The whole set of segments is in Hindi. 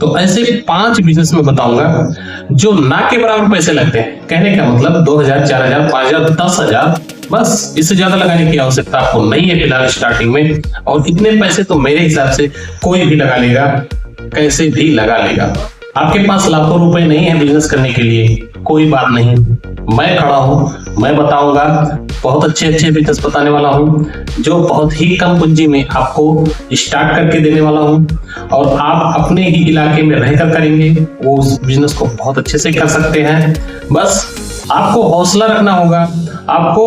तो ऐसे 5 बिजनेस में बताऊंगा जो ना के बराबर पैसे लगते हैं। कहने का मतलब 2000, 4000, 5000, 10,000, बस इससे ज्यादा लगाने की आवश्यकता आपको नहीं है फिलहाल स्टार्टिंग में। और इतने पैसे तो मेरे हिसाब से कोई भी लगा लेगा, कैसे भी लगा लेगा। आपके पास लाखों रुपए नहीं है बिजनेस करने के लिए, कोई बात नहीं, मैं खड़ा हूं, मैं बताऊंगा। बहुत अच्छे अच्छे बिजनेस बताने वाला हूं जो बहुत ही कम पूंजी में आपको स्टार्ट करके देने वाला हूं। और आप अपने ही इलाके में रहकर करेंगे, वो उस बिजनेस को बहुत अच्छे से कर सकते हैं। बस आपको हौसला रखना होगा। आपको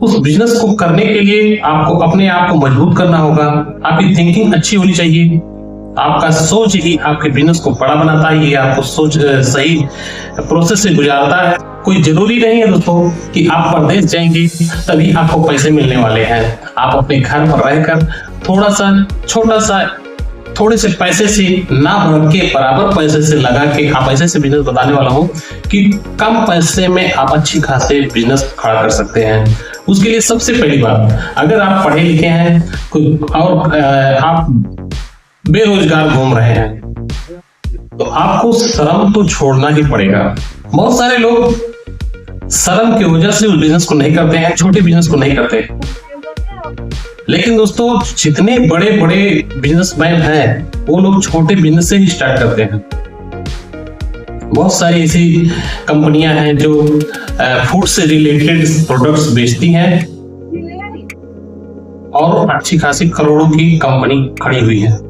उस बिजनेस को करने के लिए आपको अपने आप को मजबूत करना होगा। आपकी थिंकिंग अच्छी होनी चाहिए। आपका सोच ही आपके बिजनेस को बड़ा बनाता है, ये आपको सोच सही प्रोसेस से गुजारता है। कोई जरूरी नहीं है दोस्तों कि आप परदेश जाएंगे तभी आपको पैसे मिलने वाले हैं। आप अपने घर पर रहकर थोड़ा सा छोटा सा थोड़े से पैसे से ना बढ़ के बराबर पैसे से लगा के आप ऐसे से बिजनेस बताने वाला हूँ कि कम पैसे में आप अच्छी खासे बिजनेस खड़ा कर सकते हैं। उसके लिए सबसे पहली बात, अगर आप पढ़े लिखे हैं और आप बेरोजगार घूम रहे हैं तो आपको शर्म तो छोड़ना ही पड़ेगा। बहुत सारे लोग शर्म की वजह से उस बिजनेस को नहीं करते हैं, छोटे बिजनेस को नहीं करते। लेकिन दोस्तों जितने बड़े बड़े बिजनेसमैन हैं वो लोग छोटे बिजनेस से ही स्टार्ट करते हैं। बहुत सारी ऐसी कंपनियां हैं जो फूड से रिलेटेड प्रोडक्ट्स बेचती हैं और अच्छी खासी करोड़ों की कंपनी खड़ी हुई है।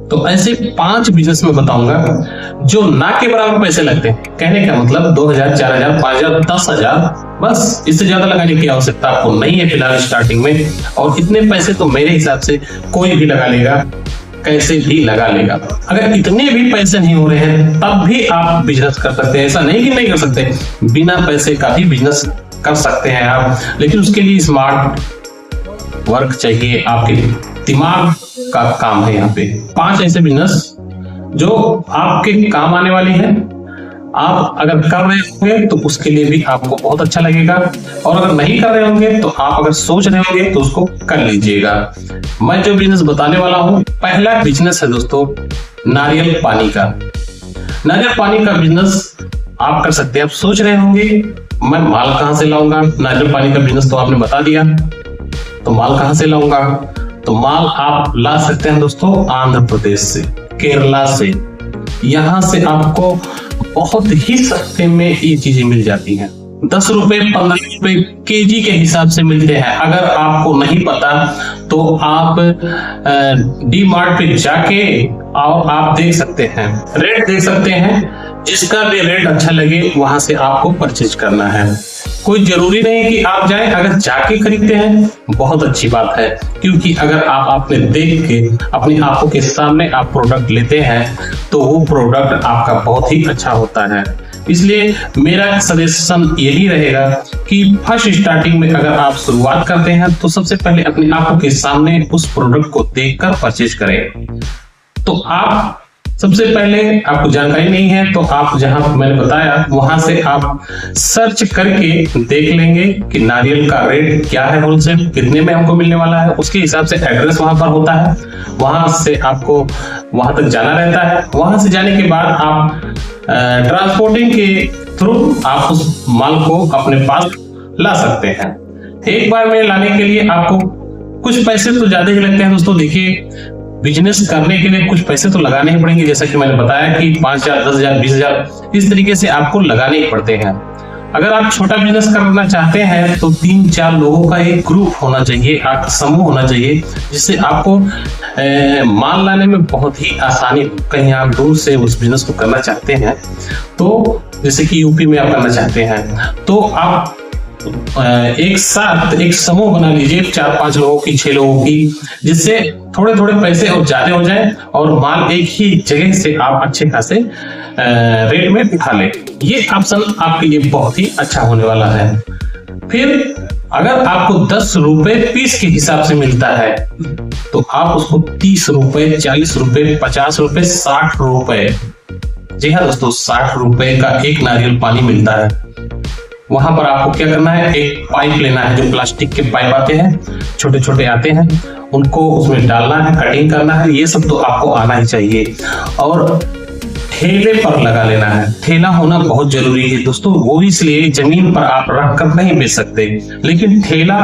तो ऐसे 5 बिजनेस में बताऊंगा जो ना के बराबर पैसे लगते हैं। कहने का मतलब 2000, 4000, 5000, 10,000, बस इससे ज्यादा लगाने की आवश्यकता आपको नहीं है फिलहाल स्टार्टिंग में। और इतने पैसे तो मेरे हिसाब से कोई भी लगा लेगा, कैसे भी लगा लेगा। अगर इतने भी पैसे नहीं हो रहे हैं तब भी आप बिजनेस कर सकते हैं। ऐसा नहीं कि नहीं कर सकते, बिना पैसे का भी बिजनेस कर सकते हैं आप, लेकिन उसके लिए स्मार्ट वर्क चाहिए, आपके दिमाग का काम है। यहाँ पे 5 ऐसे बिजनेस जो आपके काम आने वाली है। आप अगर कर रहे होंगे तो उसके लिए भी आपको बहुत अच्छा लगेगा, और अगर नहीं कर रहे होंगे तो आप अगर सोच रहे होंगे तो उसको कर लीजिएगा। मैं जो बिजनेस बताने वाला हूँ, पहला बिजनेस है दोस्तों नारियल पानी का। नारियल पानी का बिजनेस आप कर सकते हैं। आप सोच रहे होंगे मैं माल कहां से लाऊंगा। नारियल पानी का बिजनेस तो आपने बता दिया, तो माल कहां से लाऊंगा? तो माल आप ला सकते हैं दोस्तों आंध्र प्रदेश से, केरला से। यहां से आपको बहुत ही सस्ते में ये चीजें मिल जाती हैं। 10 रुपए 15 रुपए केजी के हिसाब से मिलते हैं। अगर आपको नहीं पता तो आप डी मार्ट पे जाके और आप देख सकते हैं, रेट देख सकते हैं। जिसका भी रेट अच्छा लगे वहां से आपको परचेज करना है। कोई जरूरी नहीं कि आप जाएं, अगर जाके खरीदते हैं बहुत अच्छी बात है, क्योंकि अगर आप अपने देख के अपनी आंखों के सामने आप प्रोडक्ट लेते हैं तो वो प्रोडक्ट आपका बहुत ही अच्छा होता है। इसलिए मेरा सजेशन यही रहेगा कि फर्स्ट स्टार्टिंग में अगर आप शुरुआत करते हैं तो सबसे पहले अपनी आंखों के सामने उस प्रोडक्ट को देखकर परचेज करें। तो आप सबसे पहले आपको जानकारी नहीं है तो आप जहां मैंने बताया वहां से आप सर्च करके देख लेंगे कि नारियल का रेट क्या है, होलसेल कितने में हमको मिलने वाला है। उसके हिसाब से एड्रेस वहां पर होता है, वहां से आपको वहां तक जाना रहता है। वहां से जाने के बाद आप ट्रांसपोर्टिंग के थ्रू आप उस माल को अपने पास ला सकते हैं। एक बार में लाने के लिए आपको कुछ पैसे तो ज्यादा ही लगते हैं दोस्तों। देखिए बिजनेस करने के लिए कुछ पैसे तो लगाने ही पड़ेंगे, जैसा कि मैंने बताया कि 5,000, 10,000, 20,000 इस तरीके से आपको लगाने ही पड़ते हैं। अगर आप छोटा बिजनेस करना चाहते हैं तो 3-4 लोगों का एक ग्रुप होना चाहिए, एक समूह होना चाहिए, जिससे आपको माल लाने में बहुत ही आसानी हो। कहीं आप दूर से उस बिजनेस को करना चाहते हैं तो जैसे कि यूपी में आप करना चाहते हैं तो आप एक साथ एक समूह बना लीजिए, 4-5 लोगों की, 6 लोगों की, जिससे थोड़े थोड़े पैसे और ज्यादा हो जाए और माल एक ही जगह से आप अच्छे खासे रेट में उठा ले। ये ऑप्शन आपके लिए बहुत ही अच्छा होने वाला है। फिर अगर आपको 10 रुपए पीस के हिसाब से मिलता है तो आप उसको 30 रुपए, 40 रुपए, 50 रुपए, 60 रुपए, जी हाँ दोस्तों 60 रुपए का एक नारियल पानी मिलता है। वहां पर आपको क्या करना है, एक पाइप लेना है, जो प्लास्टिक के पाइप आते हैं, छोटे छोटे आते हैं, उनको उसमें डालना है, कटिंग करना है। ये सब तो आपको आना ही चाहिए। और ठेले पर लगा लेना है। ठेला होना बहुत जरूरी है दोस्तों, वो इसलिए जमीन पर आप रख कर नहीं बेच सकते, लेकिन ठेला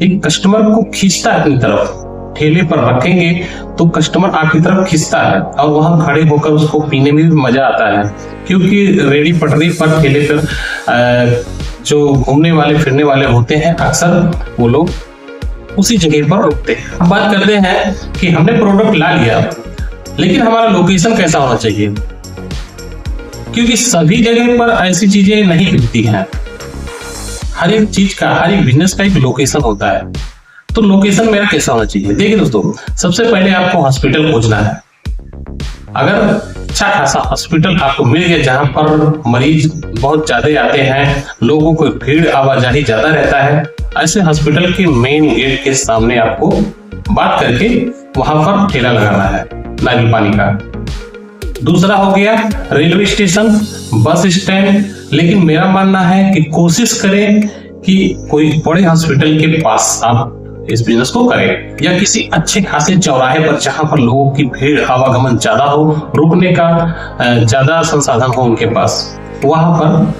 एक कस्टमर को खींचता है अपनी तरफ। ठेले पर रखेंगे तो कस्टमर आपकी तरफ खींचता है और वहां खड़े होकर उसको पीने में भी मजा आता है, क्योंकि रेडी पटरी पर ठेले पर जो घूमने वाले फिरने वाले होते हैं अक्सर वो लोग उसी जगह पर रुकते हैं। अब बात करते हैं कि हमने प्रोडक्ट ला लिया, लेकिन हमारा लोकेशन कैसा होना चाहिए, क्योंकि सभी जगह पर ऐसी चीजें नहीं बिकती हैं। हर एक चीज का, हर एक बिजनेस का एक लोकेशन होता है। तो लोकेशन मेरा कैसा होना चाहिए? देखिए दोस्तों, सबसे पहले आपको हॉस्पिटल खोजना है। अगर अच्छा खासा हॉस्पिटल आपको मिल गया जहां पर मरीज बहुत ज्यादा आते हैं, लोगों को भीड़ आवाजाही ज्यादा रहता है, ऐसे हॉस्पिटल के मेन गेट के सामने आपको बात करके वहां पर ठेला लगाना है नारियल पानी का। दूसरा हो गया रेलवे स्टेशन, बस स्टैंड। लेकिन मेरा मानना है कि कोशिश करें कि कोई बड़े हॉस्पिटल के पास आप इस बिजनेस को करें, या किसी अच्छे खासे चौराहे पर जहां पर लोगों की भीड़ आवागमन ज्यादा हो, रुकने का ज्यादा संसाधन हो उनके पास, वहां पर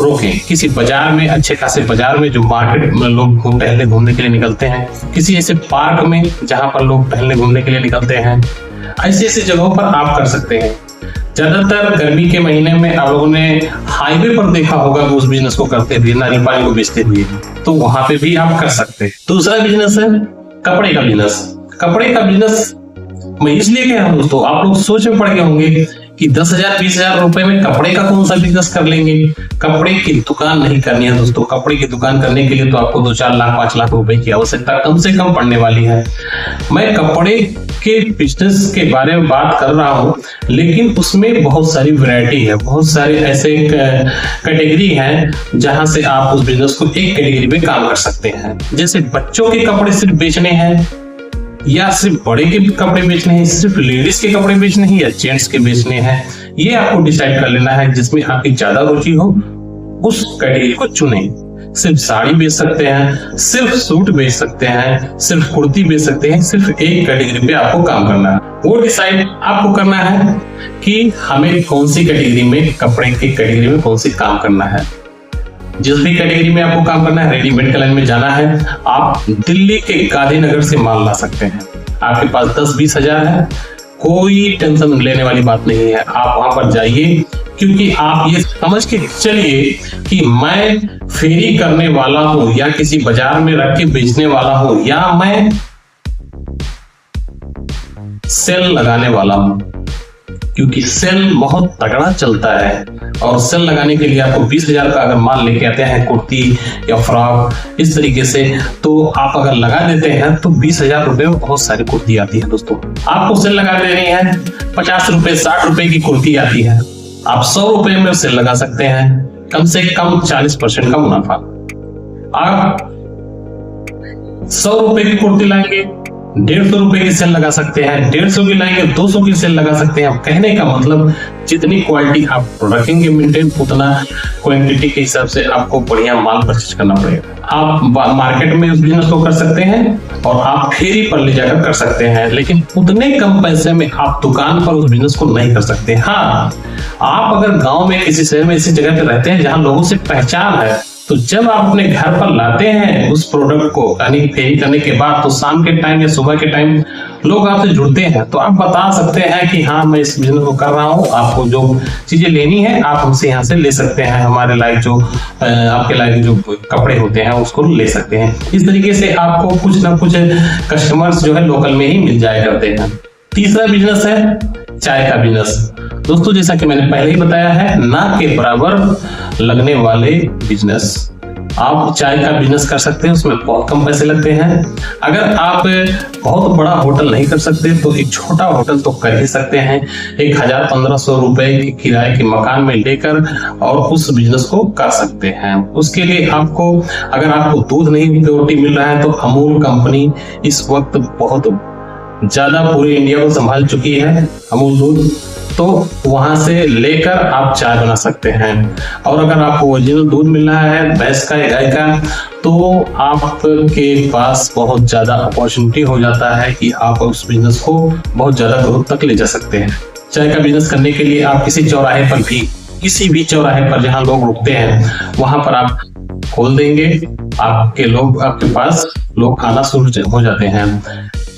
रोकें। किसी बाजार में, अच्छे खासे बाजार में, जो मार्केट में लोग टहलने घूमने के लिए निकलते हैं, किसी ऐसे पार्क में जहां पर लोग टहलने घूमने के लिए निकलते हैं, ऐसी ऐसी जगहों पर आप कर सकते हैं। ज्यादातर गर्मी के महीने में आप लोगों ने हाईवे पर देखा होगा कि उस बिजनेस को करते हुए, नारियल पानी को बेचते हुए, तो वहां पे भी आप कर सकते हैं। दूसरा बिजनेस है कपड़े का बिजनेस। कपड़े का बिजनेस मैं इसलिए कह रहा हूं दोस्तों, आप लोग सोच में पड़ गए होंगे कि 10,000 20,000 रुपए में कपड़े का कौन सा बिजनेस कर लेंगे। कपड़े की दुकान नहीं करनी है दोस्तों। कपड़े की दुकान करने के लिए तो आपको 2-4 लाख 5 लाख रुपए की आवश्यकता कम से कम पड़ने वाली है। मैं कपड़े के बिजनेस के बारे में बात कर रहा हूं, लेकिन उसमें बहुत सारी वैरायटी है, बहुत सारे ऐसे कैटेगरी हैं जहां से आप उस बिजनेस को एक कैटेगरी में काम कर सकते हैं। जैसे बच्चों के कपड़े सिर्फ बेचने हैं, या सिर्फ बड़े के कपड़े बेचने हैं, सिर्फ लेडीज के कपड़े बेचने हैं, या जेंट्स के बेचने हैं, ये आपको डिसाइड कर लेना है। जिसमें आपकी ज्यादा रुचि हो उस कैटेगरी को चुनें। सिर्फ साड़ी बेच सकते हैं, सिर्फ सूट बेच सकते हैं, सिर्फ कुर्ती बेच सकते हैं, सिर्फ एक कैटेगरी पे आपको काम करना है। वो डिसाइड आपको करना है कि हमें कौन सी कैटेगरी में, कपड़े की कैटेगरी में कौन सी काम करना है। जिस भी कैटेगरी में आपको काम करना है, रेडीमेड के लाइन में जाना है, आप दिल्ली के गांधीनगर से माल ला सकते हैं। आपके पास 10-20 हजार है, कोई टेंशन लेने वाली बात नहीं है। आप वहां पर जाइए, क्योंकि आप ये समझ के चलिए कि मैं फेरी करने वाला हूं, या किसी बाजार में रख के बेचने वाला हूं, या मैं सेल लगाने वाला हूं, क्योंकि सेल बहुत तगड़ा चलता है। और सेल लगाने के लिए आपको 20,000 का अगर माल लेके आते हैं, कुर्ती या फ्रॉक इस तरीके से, तो आप अगर लगा देते हैं तो 20,000 रुपए में बहुत सारी कुर्ती आती है दोस्तों। आपको सेल लगा देनी है, 50 रुपए 60 रुपए की कुर्ती आती है, आप 100 रुपए में सेल लगा सकते हैं, कम से कम 40% का मुनाफा। आप 100 रुपए की कुर्ती लाएंगे, 150 रुपए की सेल लगा सकते हैं, 150 की लाएंगे 200 की सेल लगा सकते हैं। कहने का मतलब जितनी क्वालिटी आप रखेंगे मेंटेन, उतना क्वांटिटी के हिसाब से आपको बढ़िया माल परचेज करना पड़ेगा। आप मार्केट में उस बिजनेस को कर सकते हैं और आप फेरी पर ले जाकर कर सकते हैं, लेकिन उतने कम पैसे में आप दुकान पर उस बिजनेस को नहीं कर सकते। हाँ, आप अगर गांव में किसी शहर में ऐसी जगह पे रहते हैं जहां लोगों से पहचान है, तो जब आप अपने घर पर लाते हैं उस प्रोडक्ट को, यानी फेरी करने के बाद, तो शाम के टाइम या सुबह के टाइम लोग आपसे जुड़ते हैं, तो आप बता सकते हैं कि हाँ मैं इस बिजनेस को कर रहा हूँ, आपको जो चीजें लेनी है आप हमसे यहाँ से ले सकते हैं, हमारे लायक जो आपके लायक जो कपड़े होते हैं उसको ले सकते हैं। इस तरीके से आपको कुछ ना कुछ कस्टमर्स जो है लोकल में ही मिल जाया करते हैं। तीसरा बिजनेस है चाय का बिजनेस। दोस्तों, जैसा कि मैंने पहले ही बताया है, ना के बराबर लगने वाले बिजनेस। आप चाय का बिजनेस कर सकते हैं, उसमें बहुत कम पैसे लगते हैं। अगर आप बहुत बड़ा होटल नहीं कर सकते तो एक छोटा होटल तो कर ही सकते हैं, 1,000-1,500 रुपए के किराए के मकान में लेकर, और उस बिजनेस को कर सकते हैं। उसके लिए आपको, अगर आपको दूध नहीं प्योरिटी मिल रहा है, तो अमूल कंपनी इस वक्त बहुत ज्यादा पूरे इंडिया को संभाल चुकी है, अमूल दूध, तो वहां से लेकर आप चाय बना सकते हैं। और अगर आपको ओरिजिनल दूध मिल रहा है भैंस का या गाय का, तो आपके पास बहुत ज्यादा अपॉर्चुनिटी हो जाता है कि आप उस बिजनेस को बहुत ज्यादा ग्रोथ तक ले जा सकते हैं। चाय का बिजनेस करने के लिए आप किसी चौराहे पर भी, किसी भी चौराहे पर जहां लोग रुकते हैं वहां पर आप खोल देंगे, आपके पास लोग आना शुरू हो जाते हैं।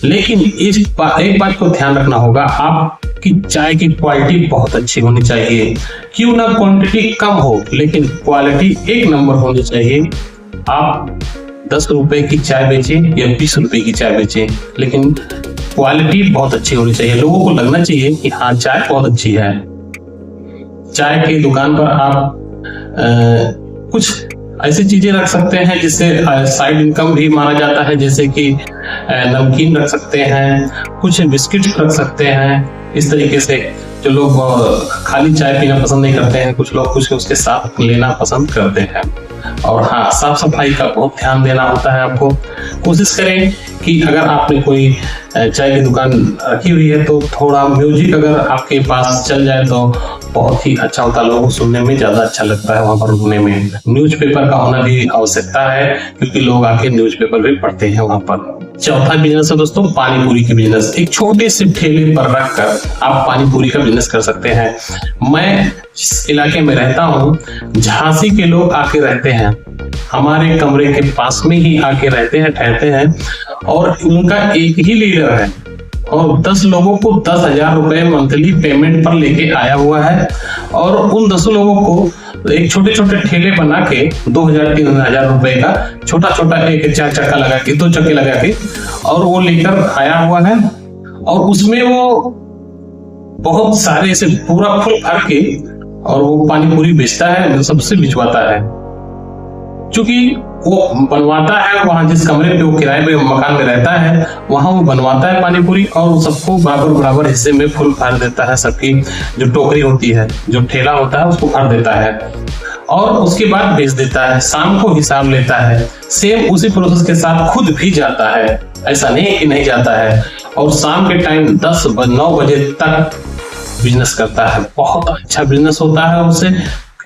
लेकिन एक बात को ध्यान रखना होगा, आपकी चाय की क्वालिटी बहुत अच्छी होनी चाहिए। क्यों ना क्वांटिटी कम हो, लेकिन क्वालिटी एक नंबर होनी चाहिए। आप 10 रुपए की चाय बेचें या 20 रुपए की चाय बेचें, लेकिन क्वालिटी बहुत अच्छी होनी चाहिए। लोगों को लगना चाहिए कि हाँ, चाय बहुत अच्छी है। चाय की दुकान पर आप कुछ ऐसी चीजें रख सकते हैं जिससे साइड इनकम भी माना जाता है, जैसे कि नमकीन रख सकते हैं, कुछ बिस्किट रख सकते हैं। इस तरीके से जो लोग खाली चाय पीना पसंद नहीं करते हैं, कुछ लोग कुछ उसके साथ लेना पसंद करते हैं। और हाँ, साफ सफाई का बहुत ध्यान देना होता है आपको। कोशिश करें कि अगर आपने कोई चाय की दुकान रखी हुई है तो थोड़ा म्यूजिक अगर आपके पास चल जाए तो बहुत ही अच्छा होता है, लोगों को सुनने में ज्यादा अच्छा लगता है वहां पर रुकने में। न्यूज़पेपर का होना भी आवश्यकता है, क्योंकि लोग आके न्यूज़पेपर भी पढ़ते हैं वहां पर। चौथा बिजनेस है दोस्तों, पानी पूरी की बिजनेस। एक छोटे से ठेले पर रखकर आप पानी पूरी का बिजनेस कर सकते हैं। मैं जिस इलाके में रहता हूँ, झांसी के लोग आके रहते हैं, हमारे कमरे के पास में ही आके रहते हैं, ठहरते हैं, और उनका एक ही लीडर है और 10 लोगों को 10,000 रुपए मंथली पेमेंट पर लेके आया हुआ है। और उन 10 लोगों को एक छोटे छोटे ठेले बना के 2,000-3,000 रुपए का छोटा छोटा एक 4 चक्का लगा के, 2 चक्के लगा के, और वो लेकर आया हुआ है। और उसमें वो बहुत सारे से पूरा फुल भर के और वो पानी पूरी बेचता है, सबसे बिचवाता है। क्योंकि वो बनवाता है वहां, जिस कमरे पे वो किराए पे मकान में रहता है, वहां वो बनवाता है पानी पूरी और सबको बराबर बराबर हिस्से में फुल भर देता है। सबकी जो टोकरी होती है, जो ठेला होता है, उसको भर देता है और उसके बाद बेच देता है। शाम को हिसाब लेता है, सेम उसी प्रोसेस के साथ खुद भी जाता है, ऐसा नहीं है कि नहीं जाता है। और शाम के टाइम 10-9 बजे तक बिजनेस करता है। बहुत अच्छा बिजनेस होता है उससे।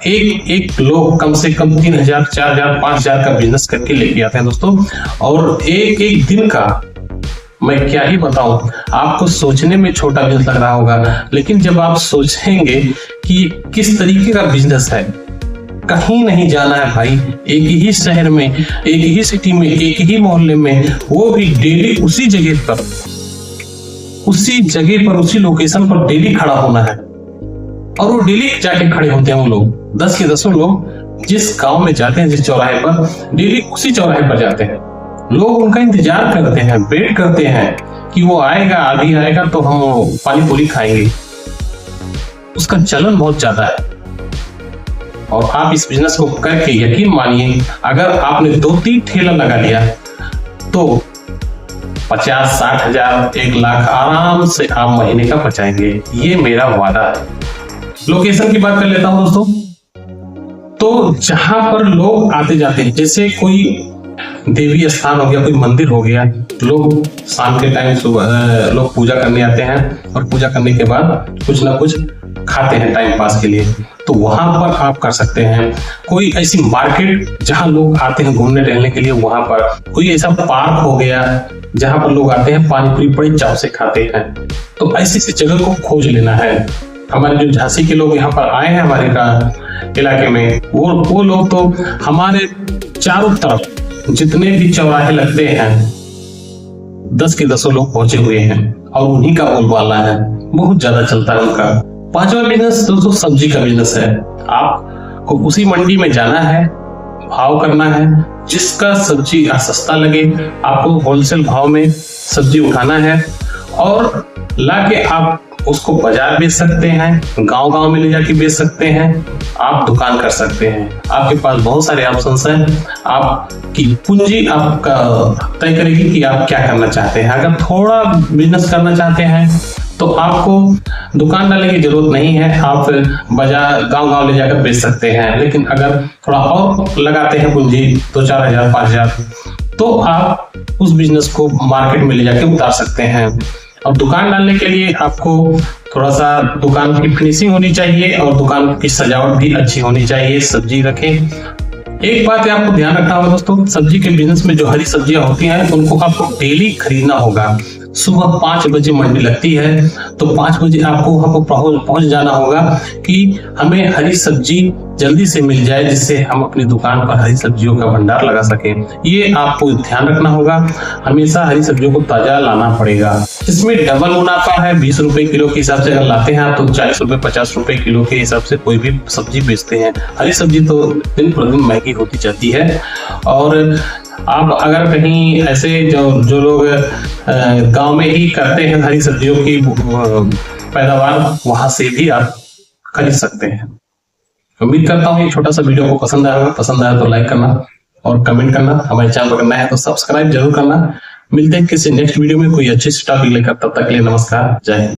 एक लोग कम से कम 3,000, 4,000, 5,000 का बिजनेस करके लेके आते हैं दोस्तों। और एक दिन का मैं क्या ही बताऊं, आपको सोचने में छोटा बिजनेस लग रहा होगा, लेकिन जब आप सोचेंगे कि किस तरीके का बिजनेस है, कहीं नहीं जाना है भाई, एक ही शहर में, एक ही सिटी में, एक ही मोहल्ले में, वो भी डेली उसी जगह पर, उसी लोकेशन पर डेली खड़ा होना है। और वो डेली जाके खड़े होते हैं वो लोग, 10 के 10 लोग जिस गांव में जाते हैं, जिस चौराहे पर, डेली उसी चौराहे पर जाते हैं। लोग उनका इंतजार करते हैं, वेट करते हैं कि वो आएगा, आदि आएगा तो हम पानी पूरी खाएंगे। उसका चलन बहुत ज्यादा है। और आप इस बिजनेस को करके यकीन मानिए, अगर आपने 2-3 ठेला लगा लिया तो 50-60 हजार, 1 लाख आराम से आप महीने का बचाएंगे। ये मेरा वादा है। लोकेशन की बात कर लेता हूं दोस्तों। तो जहां पर लोग आते जाते हैं, जैसे कोई देवी स्थान हो गया, कोई मंदिर हो गया, लोग शाम के टाइम सुबह लोग पूजा करने आते हैं और पूजा करने के बाद कुछ ना कुछ खाते हैं टाइम पास के लिए, तो वहां पर आप कर सकते हैं। कोई ऐसी मार्केट जहां लोग आते हैं घूमने टहलने के लिए, वहां पर कोई ऐसा पार्क हो गया जहां पर लोग आते हैं, पानी पूरी बड़ी चाव से खाते हैं, तो ऐसी जगह को खोज लेना है। हमारे जो झांसी के लोग यहाँ पर आए हैं हमारे इलाके में, वो लोग तो हमारे चारों तरफ जितने भी चौराहे लगते हैं, 10 के 10 लोग पहुंचे हुए हैं और उन्हीं का बोलबाला है, बहुत ज्यादा चलता है उनका। 5वां बिजनेस दोस्तों सब्जी का बिजनेस है। आपको उसी मंडी में जाना है, भाव करना है, जिसका सब्जी सस्ता लगे आपको होलसेल भाव में सब्जी उठाना है और लाके आप उसको बाजार बेच सकते हैं, गांव-गांव में ले जाके बेच सकते हैं, आप दुकान कर सकते हैं। आपके पास बहुत सारे ऑप्शंस हैं। आपकी पूंजी आपका तय करेगी कि आप क्या करना चाहते हैं। अगर थोड़ा बिजनेस करना चाहते हैं तो आपको दुकान डालने की जरूरत नहीं है, आप बाजार गांव-गांव ले जाकर बेच सकते हैं। लेकिन अगर थोड़ा और लगाते हैं पूंजी 2-4 हजार, 5,000, तो आप उस बिजनेस को मार्केट में ले जाके उतार सकते हैं। अब दुकान डालने के लिए आपको थोड़ा सा दुकान की फिनिशिंग होनी चाहिए और दुकान की सजावट भी अच्छी होनी चाहिए। सब्जी रखें। एक बात है आपको ध्यान रखना होगा दोस्तों, सब्जी के बिजनेस में जो हरी सब्जियां होती हैं उनको आपको डेली खरीदना होगा। सुबह 5 बजे मंडी लगती है, तो 5 बजे आपको वहां पर पहुंच जाना होगा कि हमें हरी सब्जी जल्दी से मिल जाए, जिससे हम अपनी दुकान पर हरी सब्जियों का भंडार लगा सकें। ये आपको ध्यान रखना होगा, हमेशा हरी सब्जियों को ताजा लाना पड़ेगा। इसमें डबल मुनाफा है। 20 रुपए किलो के हिसाब से अगर लाते हैं आप, तो 40 रुपए 50 रुपए किलो के हिसाब से कोई भी सब्जी बेचते हैं। हरी सब्जी तो दिन प्रतिदिन महंगी होती जाती है। और आप अगर कहीं ऐसे जो लोग गांव में ही करते हैं हरी सब्जियों की पैदावार, वहां से भी आप खरीद सकते हैं। उम्मीद करता हूँ ये छोटा सा वीडियो को पसंद आया तो लाइक करना और कमेंट करना। हमारे चैनल पर नया है तो सब्सक्राइब जरूर करना। मिलते हैं किसी नेक्स्ट वीडियो में कोई अच्छी सी टॉपिक लेकर, तब तक के लिए नमस्कार, जय हिंद।